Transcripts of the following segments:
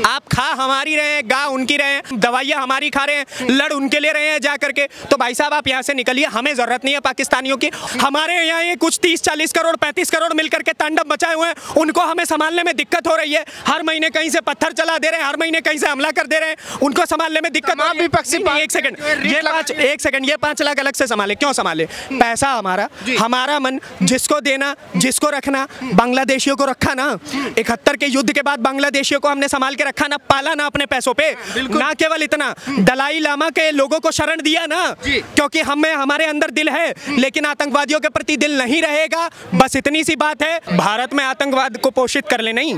आप खा हमारी रहे हैं, गा उनकी रहे हैं, दवाइयाँ हमारी खा रहे हैं, लड़ उनके ले रहे हैं जा करके। तो भाई साहब आप यहाँ से निकलिए, हमें जरूरत नहीं है पाकिस्तानियों की। हमारे यहाँ ये कुछ 30-40 करोड़ 35 करोड़ मिलकर के तांडव मचाए हुए हैं, उनको हमें संभालने में दिक्कत हो रही है। हर महीने कहीं से पत्थर चला दे रहे हैं, हर महीने कहीं से हमला कर दे रहे हैं, उनको संभालने में दिक्कत। एक सेकंड, ये 5 लाख अलग से संभाले, क्यों संभाले? पैसा हमारा मन, जिसको देना जिसको रखना, बांग्लादेशियों को रखा ना। 71 के युद्ध के बाद बांग्लादेशियों को हमने संभाल के रखा ना, पाला ना अपने पैसों पे। ना केवल इतना, दलाई लामा के लोगों को शरण दिया ना, क्योंकि हमारे अंदर दिल है, लेकिन आतंकवादियों के प्रति दिल नहीं रहेगा। बस इतनी सी बात है। भारत में आतंकवाद को पोषित कर ले, नहीं,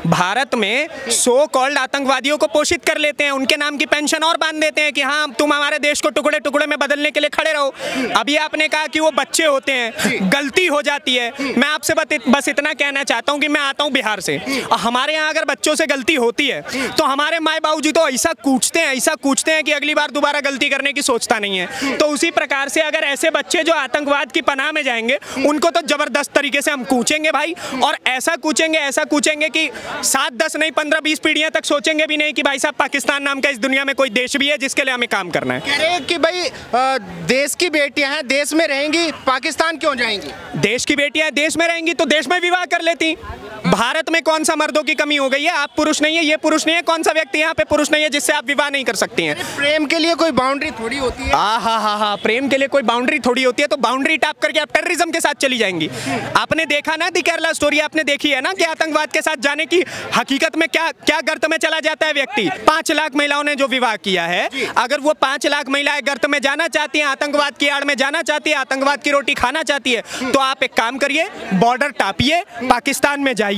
भारत में सो कॉल्ड आतंकवादियों को पोषित कर लेते हैं, उनके नाम की पेंशन और बांध देते हैं कि हाँ तुम हमारे देश को टुकड़े टुकड़े में बदलने के लिए खड़े रहो। अभी आपने कहा कि वो बच्चे होते हैं, गलती हो जाती है। मैं आपसे बस इतना कहना चाहता हूँ कि मैं आता हूँ बिहार से, और हमारे यहाँ अगर बच्चों से गलती होती है तो हमारे माए बाबूजी तो ऐसा कूचते हैं कि अगली बार दोबारा गलती करने की सोचता नहीं है। तो उसी प्रकार से अगर ऐसे बच्चे जो आतंकवाद की पनाह में जाएंगे, उनको तो जबरदस्त तरीके से हम कूचेंगे भाई, और ऐसा कूचेंगे कि 7-10 नहीं 15-20 पीढ़ियां तक सोचेंगे भी नहीं कि भाई साहब पाकिस्तान नाम का इस दुनिया में कोई देश भी है जिसके लिए हमें काम करना है। कह रहे हैं कि भाई देश की बेटियां हैं, देश में रहेंगी, पाकिस्तान क्यों जाएंगी? देश की बेटियां देश में रहेंगी तो देश में विवाह कर लेती। भारत में कौन सा मर्दों की कमी हो गई है? आप पुरुष नहीं है, ये पुरुष नहीं है, कौन सा व्यक्ति यहाँ पे पुरुष नहीं है जिससे आप विवाह नहीं कर सकती हैं? प्रेम के लिए कोई बाउंड्री थोड़ी होती है। हाँ, प्रेम के लिए कोई बाउंड्री थोड़ी होती है। तो बाउंड्री टाप करके आप टेररिज्म के साथ चली जाएंगी। आपने देखा ना, दी केरला स्टोरी आपने देखी है ना, कि आतंकवाद के साथ जाने की हकीकत में क्या गर्त में चला जाता है व्यक्ति। 5 लाख महिलाओं ने जो विवाह किया है, अगर वो 5 लाख महिलाएं गर्त में जाना चाहती हैं, आतंकवाद की आड़ में जाना चाहती है, आतंकवाद की रोटी खाना चाहती है, तो आप एक काम करिए, बॉर्डर टापिए, पाकिस्तान में जाइए,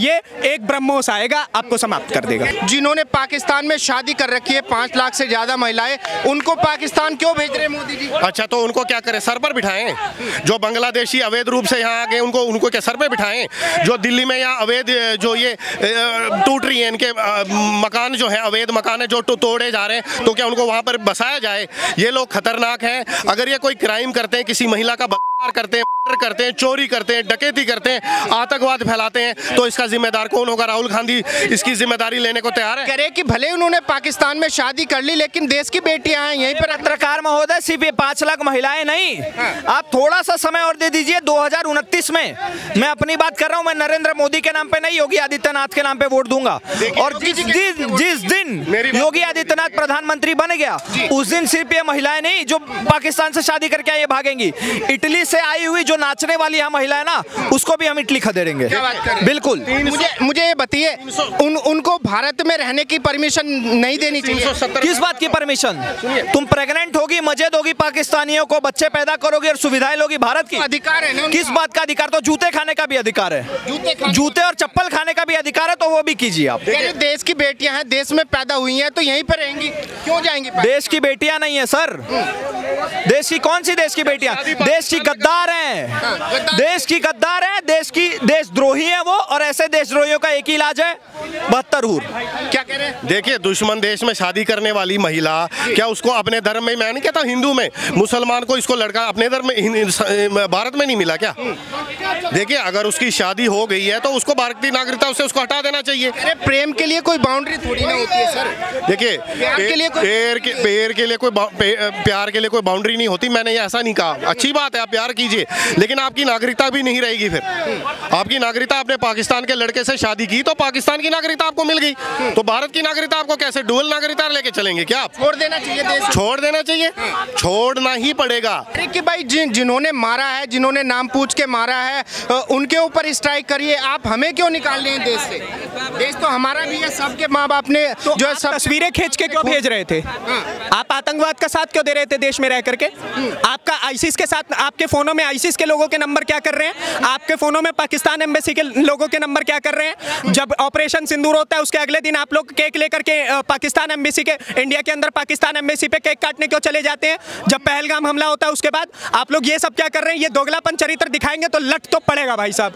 एक ब्रह्मोस आएगा आपको समाप्त कर देगा। जिन्होंने पाकिस्तान में शादी कर रखी है, 5 लाख से ज्यादा महिलाएं, उनको पाकिस्तान क्यों भेज रहे मोदी जी? अच्छा, तो उनको क्या करें, सर पर बिठाएं? जो बांग्लादेशी अवैध रूप से यहाँ आ गए, उनको क्या सर पे बिठाएं? जो दिल्ली में यहाँ अवैध जो ये टूट रही है, इनके मकान जो है, अवैध मकान है जो तोड़े जा रहे हैं, तो क्या उनको वहाँ पर बसाया जाए? ये लोग खतरनाक हैं। अगर ये कोई क्राइम करते हैं, किसी महिला का बलात्कार करते हैं, चोरी करते हैं, डकैती करते हैं, आतंकवाद फैलाते हैं, तो इसका जिम्मेदार कौन होगा? राहुल गांधी इसकी जिम्मेदारी लेने को तैयार है? करे कि भले उन्होंने पाकिस्तान में शादी कर ली, लेकिन देश की बेटियां हैं यहीं पर। पत्रकार महोदय, सिर्फ ये 5 लाख महिलाएं नहीं, आप थोड़ा सा समय और दे दीजिए। 2029 में मैं अपनी बात कर रहा हूं, मैं नरेंद्र मोदी के नाम पे नहीं, योगी आदित्यनाथ के नाम पे वोट दूंगा। और जिस दिन योगी आदित्यनाथ प्रधानमंत्री बन गया, उस दिन सिर्फ ये महिलाएं नहीं जो पाकिस्तान से शादी करके आए भागेंगी। इटली से आई हुई जो नाचने वाली यहाँ महिला है ना, उसको भी हम इटली खदेड़ेंगे। बिल्कुल। मुझे ये बताइए, उनको भारत में रहने की परमिशन नहीं देनी चाहिए? किस बात की परमिशन? तुम प्रेग्नेंट होगी, मजे दोगी पाकिस्तानियों को, बच्चे पैदा करोगे और सुविधाएं लोगी भारत की। अधिकार है ना? किस बात का अधिकार? तो जूते खाने का भी अधिकार है, जूते और चप्पल खाने का भी अधिकार है, तो वो भी कीजिए आप। देश की बेटियां हैं, देश में पैदा हुई हैं, तो यहीं पर रहेंगी, क्यों जाएंगी? देश की बेटियां नहीं है सर। देश की कौन सी देश की बेटियां? देश की गद्दार हैं, देश की गद्दार है, देशद्रोही है वो। और ऐसे देशद्रोहियों का एक ही इलाज है, 72 हूर। क्या कह रहे हैं? देखिए, दुश्मन देश में शादी करने वाली महिला, क्या उसको अपने धर्म में, मैं नहीं कहता हिंदू में, मुसलमान को इसको लड़का अपने धर्म में भारत में नहीं मिला क्या? देखिए, अगर उसकी शादी हो गई है तो उसको भारतीय नागरिकता से उसको हटा देना चाहिए। प्रेम के लिए कोई बाउंड्री थोड़ी ना होती है सर। देखिए, प्यार के लिए कोई बाउंड्री नहीं होती। मैंने ऐसा नहीं कहा। अच्छी बात है, आप प्यार कीजिए, लेकिन आपकी नागरिकता भी नहीं रहेगी। फिर आपकी नागरिकता, आपने पाकिस्तान के लड़के से शादी की तो पाकिस्तान की नागरिकता आपको मिल गई, तो भारत की नागरिकता आपको कैसे डुअल नागरिकता लेके चलेंगे? क्या आप छोड़ देना चाहिए देश? छोड़ देना चाहिए, छोड़ना ही पड़ेगा। कि भाई जिन्होंने मारा है, जिन्होंने नाम पूछ के मारा है, उनके ऊपर स्ट्राइक करिए। आप हमें क्यों निकाल रहे हैं देश से? देश तो हमारा भी है, सबके माँ बाप ने तो जो सब तस्वीरें खींच के क्यों भेज रहे थे? आप आतंकवाद का साथ क्यों दे रहे थे देश में रह करके? आपका आईसिस के साथ, आपके फोनों में आईसिस के लोगों के नंबर क्या कर रहे हैं? आपके फोनों में पाकिस्तान एम्बेसी के लोगों के नंबर क्या कर रहे हैं? जब ऑपरेशन सिंदूर होता है उसके अगले दिन आप लोग केक लेकर के पाकिस्तान एम्बेसी के, इंडिया के अंदर पाकिस्तान एम्बेसी पे केक काटने क्यों चले जाते हैं? जब पहलगाम हमला होता है उसके बाद आप लोग ये सब क्या कर रहे हैं? ये दोगलापन चरित्र दिखाएंगे तो लट तो पड़ेगा भाई साहब,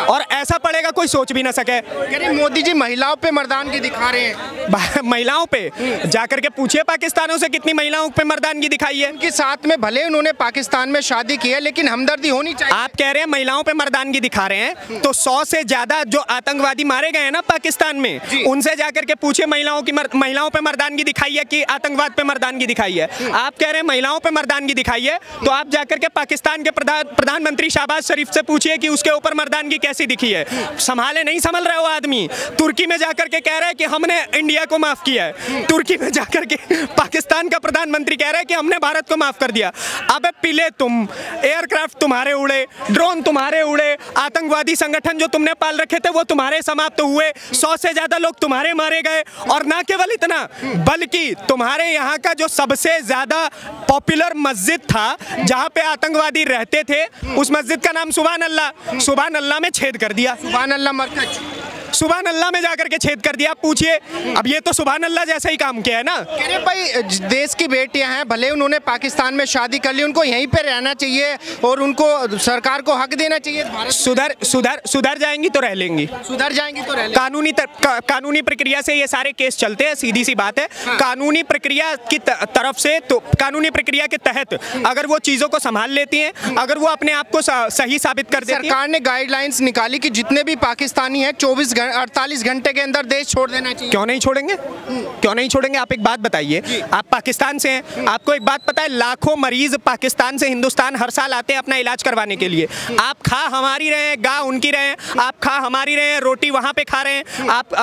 और ऐसा पड़ेगा कोई सोच भी ना सके। मोदी जी महिलाओं पे मर्दानगी दिखा रहे हैं। महिलाओं पे जाकर के पूछिए पाकिस्तानों से कितनी महिलाओं पे मर्दानगी दिखाई है। उनके साथ में भले उन्होंने पाकिस्तान में शादी की है, लेकिन हमदर्दी होनी चाहिए। आप कह रहे हैं महिलाओं पे मर्दानगी दिखा रहे हैं, तो 100 से ज्यादा जो आतंकवादी मारे गए हैं ना पाकिस्तान में, उनसे जाकर के पूछे महिलाओं पे मर्दानगी दिखाई है कि आतंकवाद पे मर्दानगी दिखाई है। आप कह रहे हैं महिलाओं पे मर्दानगी दिखाई है, तो आप जाकर के पाकिस्तान के प्रधानमंत्री शहबाज शरीफ से पूछिए कि उसके ऊपर मर्दानगी कैसी दिखी है। संभाले नहीं संभल रहे हो आदमी। तुर्की में जाकर के कह रहा है कि हमने इंडिया को माफ किया है, तुर्की में जाकर के पाकिस्तान का प्रधानमंत्री कह रहा है कि हमने भारत को माफ कर दिया। अबे पिले तुम, एयरक्राफ्ट तुम्हारे उड़े, ड्रोन तुम्हारे उड़े, आतंकवादी संगठन जो तुमने पाल रखे थे वो तुम्हारे समाप्त हुए, 100 से ज्यादा लोग तुम्हारे मारे गए। और ना केवल इतना, बल्कि तुम्हारे यहाँ का जो सबसे ज्यादा पॉपुलर मस्जिद था जहाँ पे आतंकवादी रहते थे, उस मस्जिद का नाम सुभान अल्लाह में छेद कर दिया। सुभान अल्लाह मरकज, सुभान अल्लाह में जाकर के छेद कर दिया। पूछिए, अब ये तो सुभान अल्लाह जैसा ही काम किया है ना। अरे भाई, देश की बेटियां हैं, भले उन्होंने पाकिस्तान में शादी कर ली, उनको यहीं पे रहना चाहिए और उनको सरकार को हक देना चाहिए। सुधर जाएंगी तो रह लेंगी, सुधर जाएंगी तो रह लेंगी। कानूनी प्रक्रिया से ये सारे केस चलते हैं, सीधी सी बात है। कानूनी प्रक्रिया की तरफ से, तो कानूनी प्रक्रिया के तहत अगर वो चीजों को संभाल लेती हैं, अगर वो अपने आप को सही साबित कर देती हैं। सरकार ने गाइडलाइंस निकाली कि जितने भी पाकिस्तानी हैं 48 घंटे के अंदर देश छोड़ देना चाहिए। क्यों नहीं छोड़ेंगे? क्यों नहीं छोड़ेंगे? आप एक बात बताइए, आप पाकिस्तान से हैं, आपको एक बात पता है, लाखों मरीज पाकिस्तान से हिंदुस्तान हर साल आते हैं अपना इलाज करवाने के लिए। आप खा हमारी रहे हैं, गा उनकी रहे हैं, आप खा हमारी रहे हैं, रोटी वहां पे खा रहे हैं, आप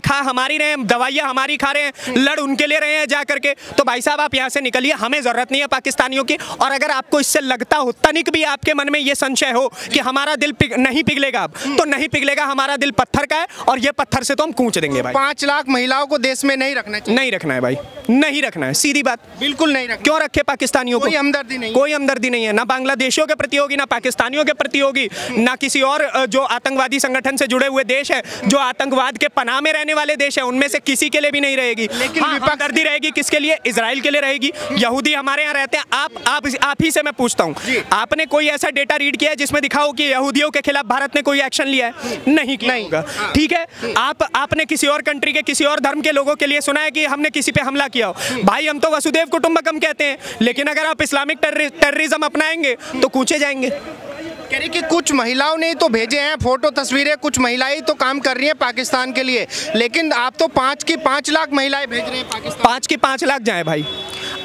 खा हमारी रहे हैं, दवाइयां हमारी खा रहे हैं, लड़ उनके ले रहे हैं जा करके। तो भाई साहब आप यहाँ से निकलिए, हमें जरूरत नहीं है पाकिस्तानियों की। और अगर आपको इससे लगता हो, तनिक भी आपके मन में ये संशय हो कि हमारा दिल नहीं पिघलेगा, तो नहीं पिघलेगा। हमारा दिल पत्थर का है और ये पत्थर से तो हम कूच देंगे भाई। 5 लाख महिलाओं को देश में नहीं रखना चाहिए। नहीं रखना है भाई, नहीं रखना है, सीधी बात। बिल्कुल नहीं रखना। क्यों रखे पाकिस्तानियों को? कोई हमदर्दी नहीं, कोई हमदर्दी नहीं है, ना बांग्लादेशियों के प्रति होगी, ना पाकिस्तानियों के प्रति होगी, ना किसी और जो आतंकवादी संगठन से जुड़े हुए देश है, जो आतंकवाद के पनाह में रहने वाले देश है, उनमें से किसी के लिए भी नहीं रहेगी। लेकिन हमदर्दी रहेगी किसके लिए? इजराइल के लिए रहेगी। यहूदी हमारे यहाँ रहते हैं। आप ही से मैं पूछता हूँ, आपने कोई ऐसा डेटा रीड किया है जिसमें दिखाओ कि यहूदियों के खिलाफ भारत ने कोई एक्शन लिया है? नहीं किया होगा, ठीक है। आपने किसी और कंट्री के किसी और धर्म के लोगों के लिए सुना है कि हमने किसी पे हमला किया हो? भाई हम तो वसुदेव कुटुंबकम कहते हैं, लेकिन अगर आप इस्लामिक टेररिज्म अपनाएंगे तो कूचे जाएंगे। कह रही कि कुछ महिलाओं ने तो भेजे हैं फोटो तस्वीरें, कुछ महिलाएं तो काम कर रही हैं पाकिस्तान के लिए, लेकिन आप तो 5 लाख महिलाएं भेज रहे हैं पाकिस्तान। 5 की 5 लाख जाए भाई।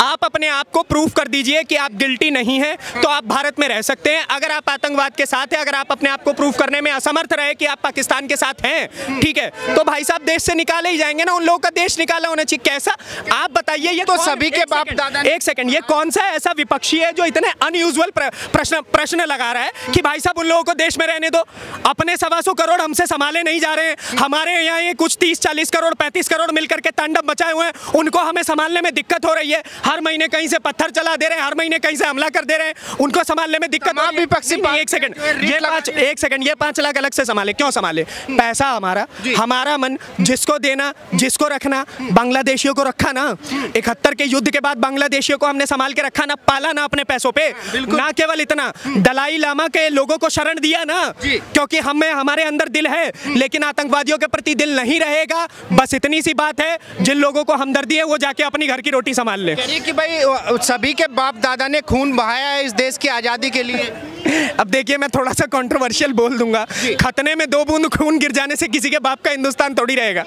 आप अपने आप को प्रूफ कर दीजिए कि आप गिल्टी नहीं हैं, तो आप भारत में रह सकते हैं। अगर आप आतंकवाद के साथ हैं, अगर आप अपने आप को प्रूफ करने में असमर्थ रहे कि आप पाकिस्तान के साथ हैं, ठीक है, तो भाई साहब देश से निकाले ही जाएंगे ना। उन लोगों का देश निकाला होना चाहिए। कैसा आप बताइए? ये तो सभी के बाप दादा। एक सेकंड, ये कौन सा ऐसा विपक्षी है जो इतने अनयूजुअल प्रश्न लगा रहा है कि भाई साहब उन लोगों को देश में रहने दो? अपने 125 करोड़ हमसे संभाले नहीं जा रहे हैं। हमारे यहाँ ये कुछ 30-40 करोड़ 35 करोड़ मिलकर के तांडव मचाए हुए हैं, उनको हमें संभालने में दिक्कत हो रही है। हर महीने कहीं से पत्थर चला दे रहे हैं, हर महीने कहीं से हमला कर दे रहे हैं, उनको संभालने में दिक्कत। एक सेकंड, ये 5 लाख अलग से संभाले, क्यों संभाले? पैसा हमारा मन, जिसको देना जिसको रखना। बांग्लादेशियों को रखा ना, 71 के युद्ध के बाद बांग्लादेशियों को हमने संभाल के रखा ना, पाला ना अपने पैसों पे। ना केवल इतना, दलाई लामा के लोगों को शरण दिया ना, क्योंकि हमारे अंदर दिल है, लेकिन आतंकवादियों के प्रति दिल नहीं रहेगा। बस इतनी सी बात है। जिन लोगों को हमदर्दी है वो जाके अपनी घर की रोटी संभाल ले। कि भाई सभी के बाप दादा ने खून बहाया है इस देश की आजादी के लिए। अब देखिए, मैं थोड़ा सा कंट्रोवर्शियल बोल दूंगा, खतने में 2 बूंद खून गिर जाने से किसी के बाप का हिंदुस्तान थोड़ी रहेगा।